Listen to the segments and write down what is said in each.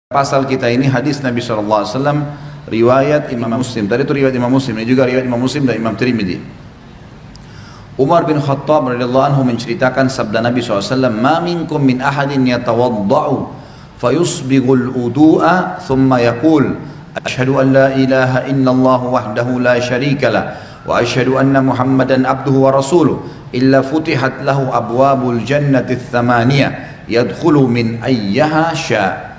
Pasal kita ini hadis Nabi SAW, riwayat Imam Muslim. Tadi itu riwayat Imam Muslim, ini juga riwayat Imam Muslim dan Imam Tirmidzi. Umar bin Khattab radhiyallahu anhu menceritakan sabda Nabi SAW, "Ma minkum min ahadin yatawadda'u fayusbighul wudu'a thumma yaqul asyhadu an la ilaha illallah wahdahu la syarika lah wa asyhadu anna Muhammadan abduhu wa rasuluh illa futihat lahu abwabul jannati tsamaniyah yadkhulu min ayyaha sya'."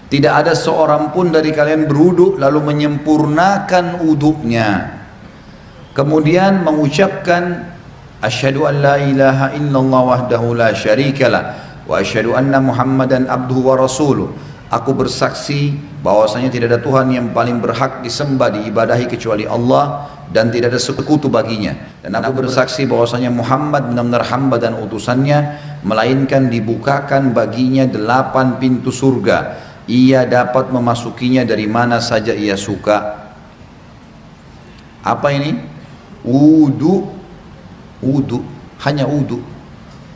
Tidak ada seorang pun dari kalian berwudu lalu menyempurnakan wudunya, kemudian mengucapkan asyhadu an la ilaha illallah wahdahu la syarikalah wa asyhadu anna Muhammadan abduhu wa rasuluh. Aku bersaksi bahwasanya tidak ada Tuhan yang paling berhak disembah diibadahi kecuali Allah dan tidak ada sekutu baginya, dan aku bersaksi bahwasanya Muhammad benar-benar hamba dan utusannya, melainkan dibukakan baginya 8 pintu surga. Ia dapat memasukinya dari mana saja ia suka. Apa ini? Wudu, hanya wudu.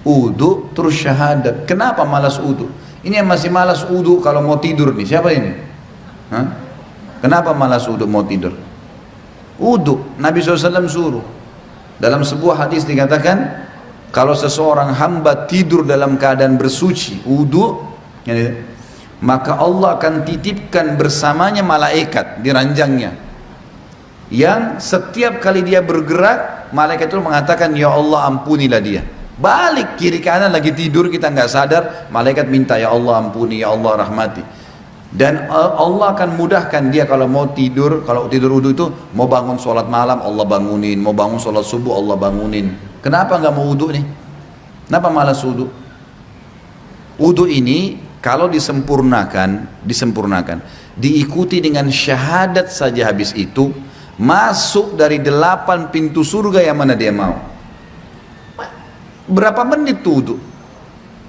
Wudu terus syahadat. Kenapa malas wudu? Ini yang masih malas wudu kalau mau tidur nih, siapa ini? Hah? Kenapa malas wudu mau tidur? Wudu, Nabi SAW suruh. Dalam sebuah hadis dikatakan, kalau seseorang hamba tidur dalam keadaan bersuci, wudu, maka Allah akan titipkan bersamanya malaikat di ranjangnya, yang setiap kali dia bergerak, malaikat itu mengatakan, ya Allah ampunilah dia. Balik kiri kanan lagi tidur, kita nggak sadar, malaikat minta, ya Allah ampuni, ya Allah rahmati. Dan Allah akan mudahkan dia kalau mau tidur. Kalau tidur wudu itu, mau bangun sholat malam Allah bangunin, mau bangun sholat subuh Allah bangunin. Kenapa nggak mau wudu nih? Kenapa malas wudu? Wudu ini kalau disempurnakan, diikuti dengan syahadat saja, habis itu masuk dari 8 pintu surga yang mana dia mau. Berapa menit tuh wudu?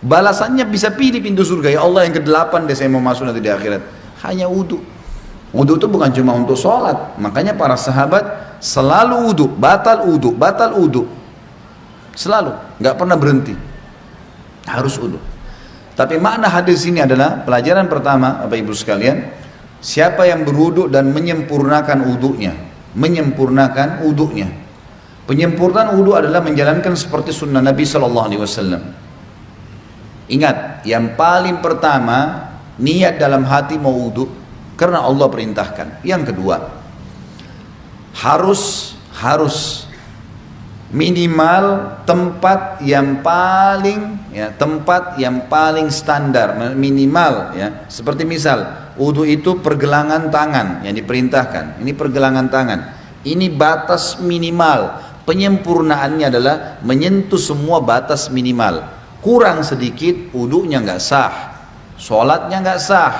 Balasannya bisa pilih pintu surga. Ya Allah yang ke-8 deh saya mau masuk nanti di akhirat. Hanya wudu. Wudu itu bukan cuma untuk sholat. Makanya para sahabat selalu wudu, batal wudu. Selalu, nggak pernah berhenti. Harus wudu. Tapi makna hadis ini adalah pelajaran pertama, Bapak Ibu sekalian, siapa yang berwudu dan menyempurnakan wudunya, penyempurnaan wudu adalah menjalankan seperti sunnah Nabi SAW. Ingat, yang paling pertama niat dalam hati mau wudu karena Allah perintahkan. Yang kedua, harus minimal tempat yang paling standar, minimal ya. Seperti misal wudu itu pergelangan tangan yang diperintahkan. Ini pergelangan tangan. Ini batas minimal. Penyempurnaannya adalah menyentuh semua batas minimal. Kurang sedikit wudunya nggak sah, sholatnya nggak sah.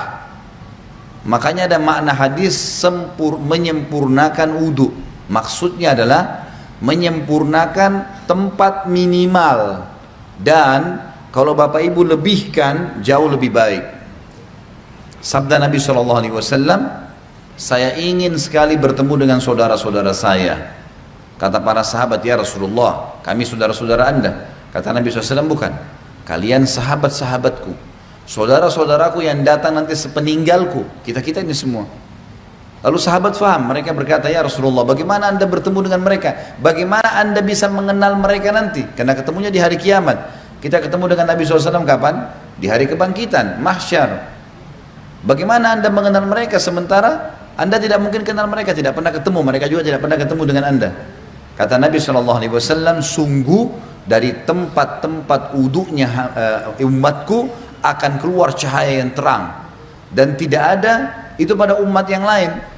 Makanya ada makna hadis menyempurnakan wudu. Maksudnya adalah menyempurnakan tempat minimal, dan kalau Bapak Ibu lebihkan jauh lebih baik. Sabda Nabi SAW, saya ingin sekali bertemu dengan saudara-saudara saya. Kata para sahabat, ya Rasulullah, kami saudara-saudara Anda. Kata Nabi SAW, bukan, kalian sahabat-sahabatku, saudara-saudaraku yang datang nanti sepeninggalku, kita ini semua. Lalu sahabat faham, mereka berkata, ya Rasulullah, bagaimana Anda bertemu dengan mereka? Bagaimana Anda bisa mengenal mereka nanti? Karena ketemunya di hari kiamat. Kita ketemu dengan Nabi SAW kapan? Di hari kebangkitan, mahsyar. Bagaimana Anda mengenal mereka sementara Anda tidak mungkin kenal mereka, tidak pernah ketemu, mereka juga tidak pernah ketemu dengan Anda. Kata Nabi SAW, sungguh dari tempat-tempat wudunya umatku akan keluar cahaya yang terang, dan tidak ada itu pada umat yang lain.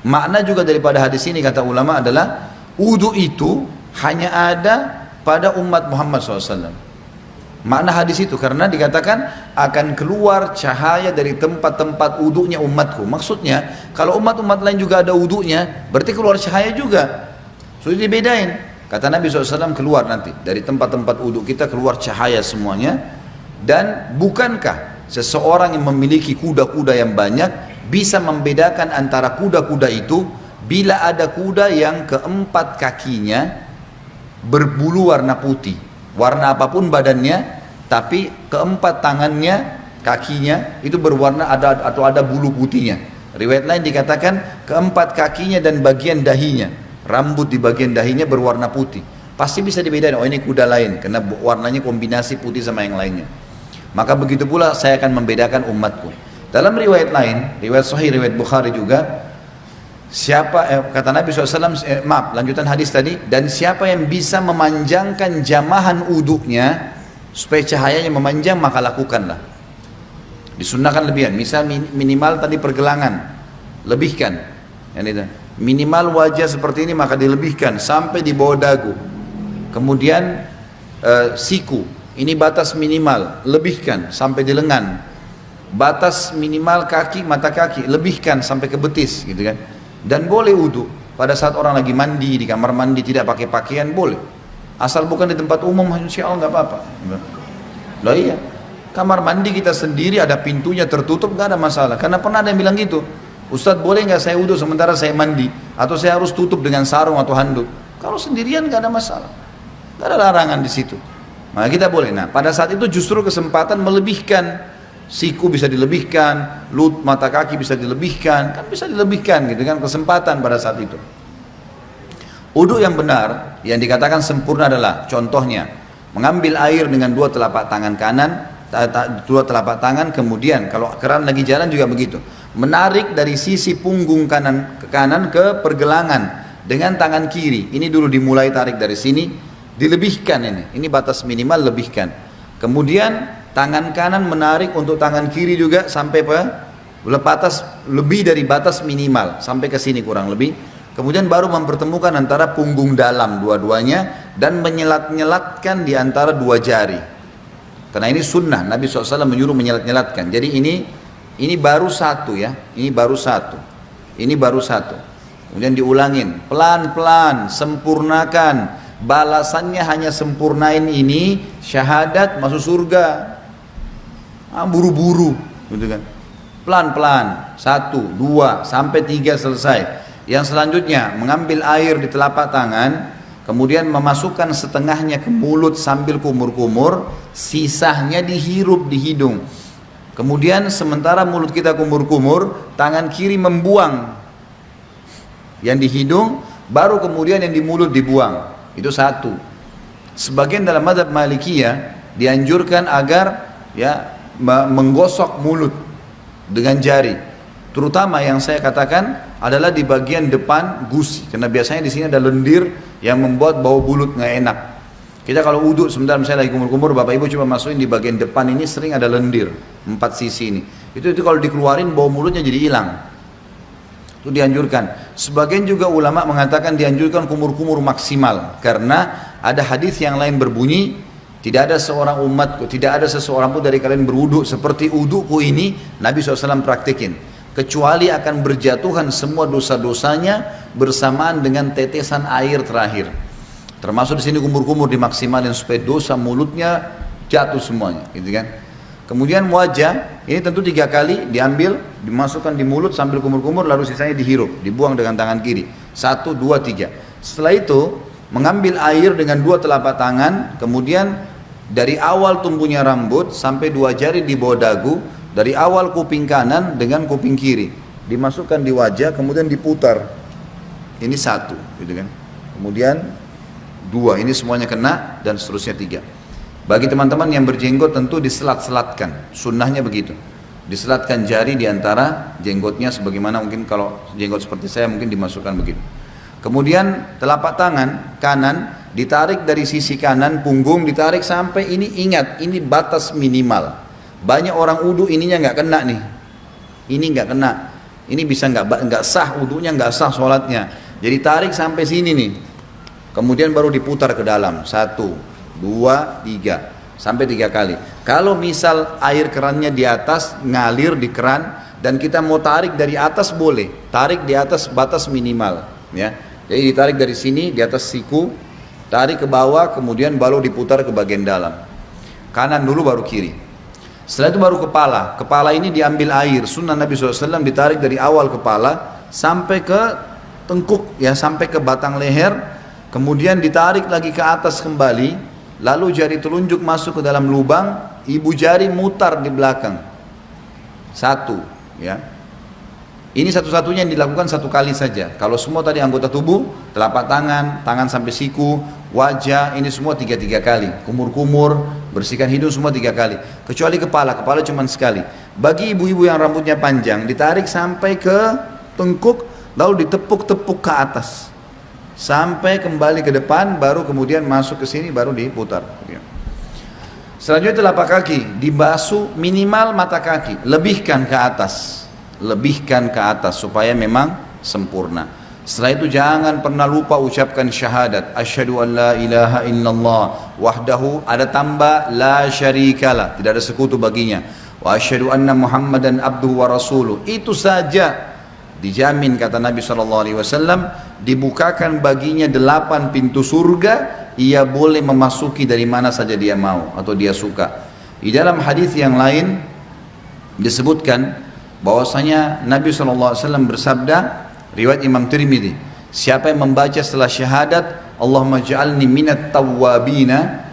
Makna juga daripada hadis ini, kata ulama, adalah wudu itu hanya ada pada umat Muhammad SAW. Makna hadis itu karena dikatakan akan keluar cahaya dari tempat-tempat wudunya umatku. Maksudnya kalau umat-umat lain juga ada wudunya, berarti keluar cahaya juga. Sudah dibedain. Kata Nabi SAW, keluar nanti dari tempat-tempat wudu kita keluar cahaya semuanya. Dan bukankah seseorang yang memiliki kuda-kuda yang banyak bisa membedakan antara kuda-kuda itu bila ada kuda yang keempat kakinya berbulu warna putih, warna apapun badannya, tapi keempat tangannya kakinya itu berwarna ada bulu putihnya. Riwayat lain dikatakan keempat kakinya dan bagian dahinya, rambut di bagian dahinya berwarna putih. Pasti bisa dibedakan, oh ini kuda lain, karena warnanya kombinasi putih sama yang lainnya. Maka begitu pula saya akan membedakan umatku. Dalam riwayat lain, riwayat Sahih, riwayat Bukhari juga, kata Nabi SAW, lanjutan hadis tadi, dan siapa yang bisa memanjangkan jamahan uduknya supaya cahayanya memanjang, maka lakukanlah. Disunnahkan lebihan, misal minimal tadi pergelangan, lebihkan. Minimal wajah seperti ini maka dilebihkan sampai di bawah dagu. Kemudian siku, ini batas minimal, lebihkan sampai di lengan. Batas minimal kaki, mata kaki, lebihkan sampai ke betis, gitu kan. Dan boleh wudu pada saat orang lagi mandi di kamar mandi tidak pakai pakaian boleh, asal bukan di tempat umum, insya Allah nggak apa-apa. Loh iya, kamar mandi kita sendiri ada pintunya tertutup nggak ada masalah. Karena pernah ada yang bilang gitu, Ustadz boleh nggak saya wudu sementara saya mandi, atau saya harus tutup dengan sarung atau handuk? Kalau sendirian nggak ada masalah, nggak ada larangan di situ. Maka kita boleh. Nah pada saat itu justru kesempatan melebihkan. Siku bisa dilebihkan, mata kaki bisa dilebihkan, kan bisa dilebihkan gitu kan, kesempatan pada saat itu. Wudu yang benar, yang dikatakan sempurna adalah, contohnya, mengambil air dengan dua telapak tangan kanan, dua telapak tangan, kemudian kalau keran lagi jalan juga begitu, menarik dari sisi punggung kanan ke pergelangan dengan tangan kiri. Ini dulu dimulai tarik dari sini, dilebihkan ini batas minimal, lebihkan. Kemudian tangan kanan menarik untuk tangan kiri juga sampai batas lebih dari batas minimal sampai ke sini kurang lebih. Kemudian baru mempertemukan antara punggung dalam dua-duanya dan menyelat-nyelatkan di antara dua jari. Karena ini sunnah, Nabi SAW menyuruh menyelat-nyelatkan. Jadi ini baru satu ya, ini baru satu, ini baru satu. Kemudian diulangin pelan-pelan, sempurnakan. Balasannya hanya sempurnain ini, syahadat masuk surga. Buru-buru gitu kan, pelan-pelan, 1, 2 sampai 3 selesai. Yang selanjutnya mengambil air di telapak tangan, kemudian memasukkan setengahnya ke mulut sambil kumur-kumur, sisanya dihirup di hidung. Kemudian sementara mulut kita kumur-kumur, tangan kiri membuang yang di hidung, baru kemudian yang di mulut dibuang. Itu satu. Sebagian dalam mazhab Malikiyah dianjurkan agar ya menggosok mulut dengan jari, terutama yang saya katakan adalah di bagian depan gusi, karena biasanya di sini ada lendir yang membuat bau mulut nggak enak. Kita kalau uduk sebentar misalnya lagi kumur-kumur, bapak ibu coba masukin di bagian depan ini sering ada lendir 4 sisi ini. Itu kalau dikeluarin bau mulutnya jadi hilang. Itu dianjurkan. Sebagian juga ulama mengatakan dianjurkan kumur-kumur maksimal, karena ada hadis yang lain berbunyi, tidak ada seorang umatku, tidak ada seseorang pun dari kalian berwuduk seperti wudukku ini, Nabi SAW praktekin, kecuali akan berjatuhan semua dosa-dosanya bersamaan dengan tetesan air terakhir. Termasuk di sini kumur-kumur dimaksimalin supaya dosa mulutnya jatuh semuanya, gitu kan. Kemudian wajah, ini tentu 3 kali diambil, dimasukkan di mulut sambil kumur-kumur, lalu sisanya dihirup, dibuang dengan tangan kiri. 1, 2, 3. Setelah itu mengambil air dengan 2 telapak tangan, kemudian dari awal tumbuhnya rambut sampai 2 jari di bawah dagu, dari awal kuping kanan dengan kuping kiri, dimasukkan di wajah, kemudian diputar. Ini 1, gitu kan. Kemudian 2, ini semuanya kena, dan seterusnya 3. Bagi teman-teman yang berjenggot tentu diselat-selatkan, sunnahnya begitu. Diselatkan jari di antara jenggotnya, sebagaimana mungkin kalau jenggot seperti saya mungkin dimasukkan begitu. Kemudian telapak tangan kanan ditarik dari sisi kanan, punggung ditarik sampai ini, ingat ini batas minimal. Banyak orang wudu ininya nggak kena nih, ini nggak kena, ini bisa nggak sah wudunya, nggak sah sholatnya. Jadi tarik sampai sini nih, kemudian baru diputar ke dalam, 1, 2, 3 sampai 3 kali. Kalau misal air kerannya di atas, ngalir di keran, dan kita mau tarik dari atas boleh, tarik di atas batas minimal ya. Jadi ditarik dari sini di atas siku, tarik ke bawah, kemudian baru diputar ke bagian dalam. Kanan dulu baru kiri. Setelah itu baru kepala. Kepala ini diambil air, sunnah Nabi SAW ditarik dari awal kepala sampai ke tengkuk ya, sampai ke batang leher, kemudian ditarik lagi ke atas kembali, lalu jari telunjuk masuk ke dalam lubang, ibu jari mutar di belakang. Satu, ya. Ini satu-satunya yang dilakukan satu kali saja. Kalau semua tadi anggota tubuh, telapak tangan, tangan sampai siku, wajah, ini semua tiga kali. Kumur-kumur, bersihkan hidung semua 3 kali. Kecuali kepala cuma sekali. Bagi ibu-ibu yang rambutnya panjang, ditarik sampai ke tengkuk, lalu ditepuk-tepuk ke atas. Sampai kembali ke depan, baru kemudian masuk ke sini, baru diputar. Selanjutnya telapak kaki, dibasuh minimal mata kaki, lebihkan ke atas. Lebihkan ke atas supaya memang sempurna. Setelah itu jangan pernah lupa ucapkan syahadat, asyhadu an la ilaha illallah wahdahu, ada tambah la syarikalah, tidak ada sekutu baginya, wa asyhadu anna muhammadan abduhu wa rasuluh. Itu saja dijamin, kata Nabi SAW, dibukakan baginya 8 pintu surga, ia boleh memasuki dari mana saja dia mau atau dia suka. Di dalam hadis yang lain disebutkan bahwasanya Nabi SAW bersabda, riwayat Imam Tirmidzi, siapa yang membaca setelah syahadat Allahumma ja'alni minat tawwabina,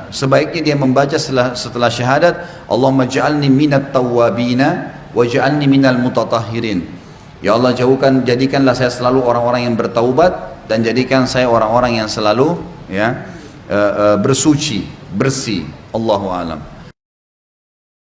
sebaiknya dia membaca setelah syahadat Allahumma ja'alni minat tawwabina waj'alni minal mutatahhirin. Ya Allah, jadikanlah saya selalu orang-orang yang bertaubat, dan jadikan saya orang-orang yang selalu bersuci, bersih. Allahu a'lam.